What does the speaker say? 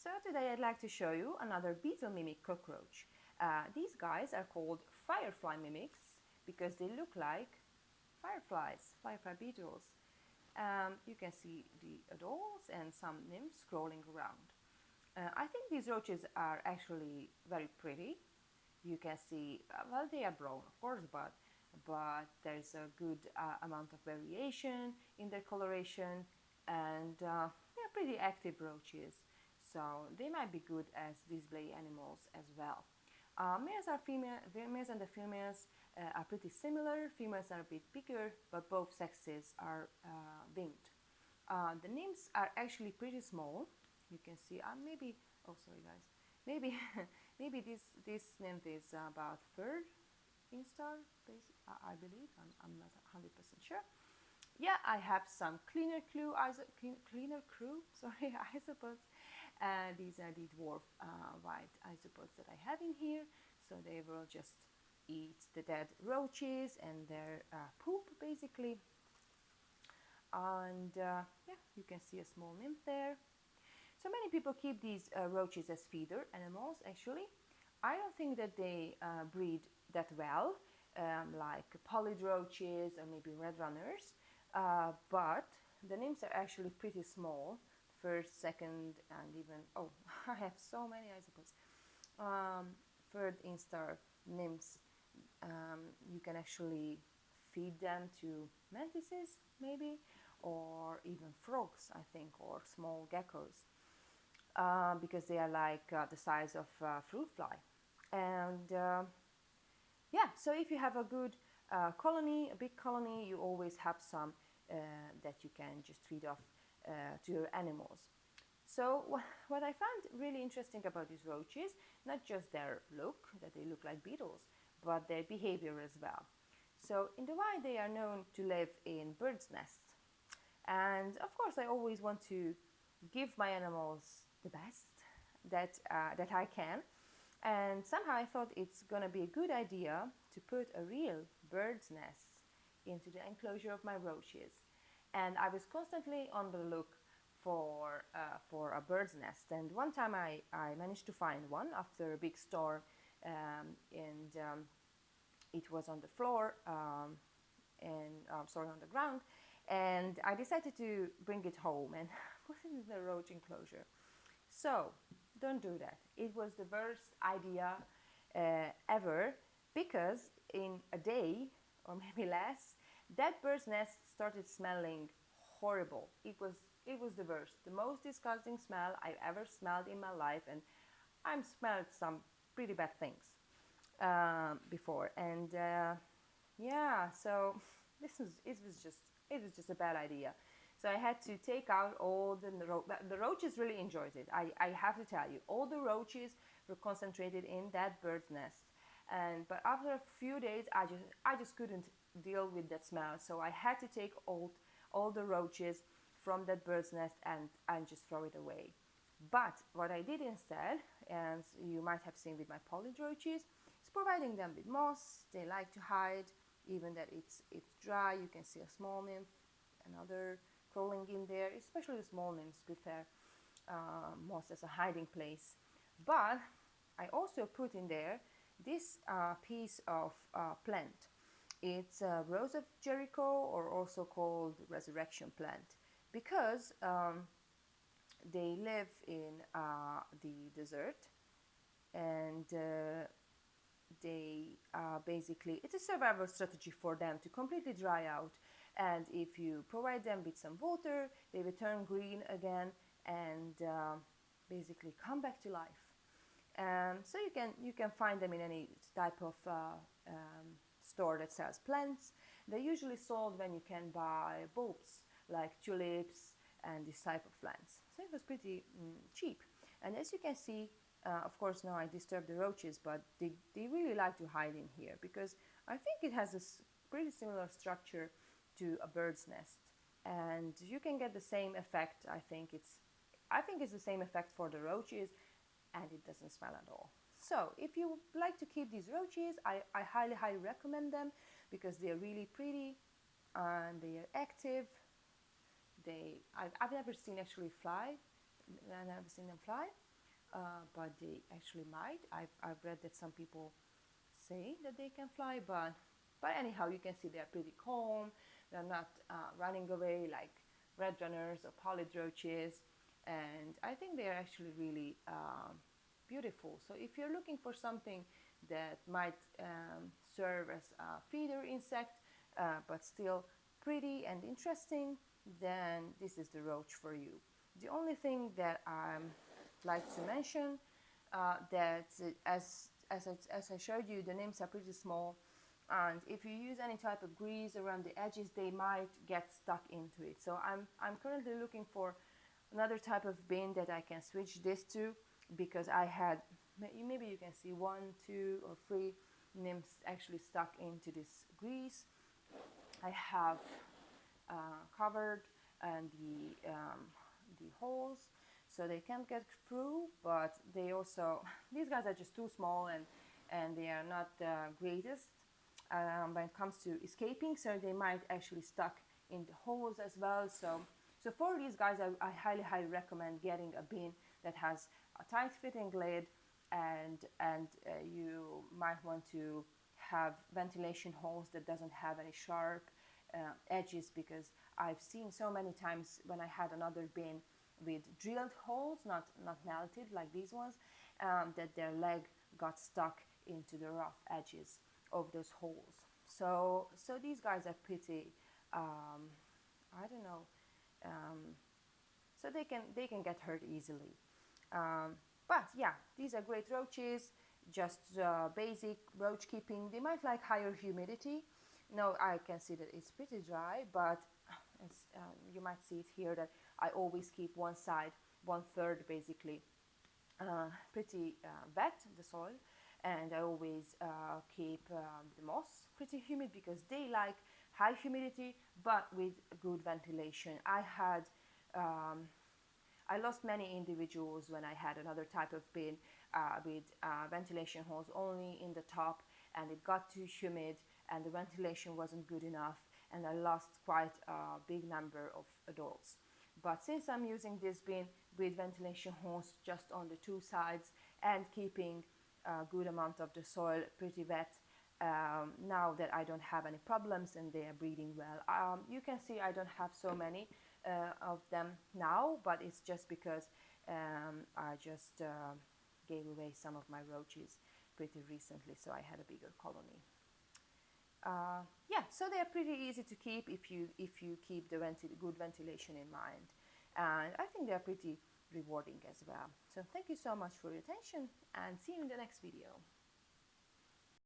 So today I'd like to show you another beetle mimic cockroach. These guys are called firefly mimics because they look like fireflies, firefly beetles. You can see the adults and some nymphs crawling around. I think these roaches are actually very pretty. You can see, well, they are brown, of course, but there's a good amount of variation in their coloration, and they're pretty active roaches, so they might be good as display animals as well. Males and the females are pretty similar. Females are a bit bigger, but both sexes are winged. The nymphs are actually pretty small. You can see, maybe, oh sorry guys, maybe maybe this nymph is about third instar, I believe. I'm not 100% sure. Yeah, I have some cleaner crew, sorry, isopods. These are the dwarf white isopods that I have in here. So they will just eat the dead roaches and their poop, basically. And yeah, you can see a small nymph there. So many people keep these roaches as feeder animals, actually. I don't think that they breed that well, like pollid roaches or maybe red runners, but the nymphs are actually pretty small, first, second, and even, oh, I have so many, I suppose. Third instar nymphs, you can actually feed them to mantises, maybe, or even frogs, I think, or small geckos. Because they are like the size of fruit fly. And yeah, so if you have a good colony, a big colony, you always have some that you can just feed off to your animals. So what I found really interesting about these roaches, not just their look, that they look like beetles, but their behavior as well. So in the wild, they are known to live in birds' nests. And of course, I always want to give my animals the best that I can. And somehow I thought it's gonna be a good idea to put a real bird's nest into the enclosure of my roaches. And I was constantly on the look for a bird's nest. And one time I managed to find one after a big storm, and it was on the floor, on the ground. And I decided to bring it home and put it in the roach enclosure. So don't do that. It was the worst idea ever, because in a day or maybe less, that bird's nest started smelling horrible. It was the worst, the most disgusting smell I've ever smelled in my life, and I've smelled some pretty bad things before. And yeah, so it was just a bad idea. So I had to take out all the roaches really enjoyed it. I have to tell you, all the roaches were concentrated in that bird's nest. But after a few days, I just couldn't deal with that smell. So I had to take all the roaches from that bird's nest and just throw it away. But what I did instead, and you might have seen with my pollid roaches, is providing them with moss. They like to hide, even that it's dry. You can see a small nymph, another crawling in there. Especially the small nymphs prefer moss as a hiding place. But I also put in there this piece of plant. It's a rose of Jericho, or also called resurrection plant, because they live in the desert, and they basically, it's a survival strategy for them to completely dry out. And if you provide them with some water, they will turn green again and basically come back to life. So you can find them in any type of store that sells plants. They're usually sold when you can buy bulbs like tulips and this type of plants. So it was pretty cheap. And as you can see, of course now I disturb the roaches, but they really like to hide in here, because I think it has a pretty similar structure to a bird's nest. And you can get the same effect. I think it's the same effect for the roaches, and it doesn't smell at all. So if you like to keep these roaches, I highly recommend them, because they are really pretty and they are active. I've never seen actually fly. I've never seen them fly, but they actually might. I've read that some people say that they can fly, but anyhow, you can see they're pretty calm. They're not running away like red runners or polyp roaches, and I think they're actually really beautiful. So if you're looking for something that might serve as a feeder insect, but still pretty and interesting, then this is the roach for you. The only thing that I like to mention that as I showed you, the nymphs are pretty small, and if you use any type of grease around the edges, they might get stuck into it. So I'm currently looking for another type of bin that I can switch this to, because I had, maybe you can see 1, 2, or 3 nymphs actually stuck into this grease. I have covered and the holes so they can't get through, but they also, these guys are just too small, and they are not the greatest when it comes to escaping, so they might actually stuck in the holes as well. So for these guys, I highly recommend getting a bin that has a tight fitting lid, and you might want to have ventilation holes that doesn't have any sharp edges, because I've seen so many times when I had another bin with drilled holes, not melted like these ones, that their leg got stuck into the rough edges of those holes. So these guys are pretty, I don't know, so they can get hurt easily. But yeah, these are great roaches, just basic roach keeping. They might like higher humidity. Now I can see that it's pretty dry, but you might see it here that I always keep one side, 1/3 basically, pretty wet, the soil, and I always keep the moss pretty humid, because they like high humidity but with good ventilation. I lost many individuals when I had another type of bin with ventilation holes only in the top, and it got too humid and the ventilation wasn't good enough, and I lost quite a big number of adults. But since I'm using this bin with ventilation holes just on the 2 sides and keeping a good amount of the soil pretty wet, now that I don't have any problems and they are breeding well. You can see I don't have so many of them now, but it's just because I just gave away some of my roaches pretty recently, so I had a bigger colony. Yeah, so they are pretty easy to keep if you keep the good ventilation in mind, and I think they are pretty rewarding as well. So thank you so much for your attention, and see you in the next video.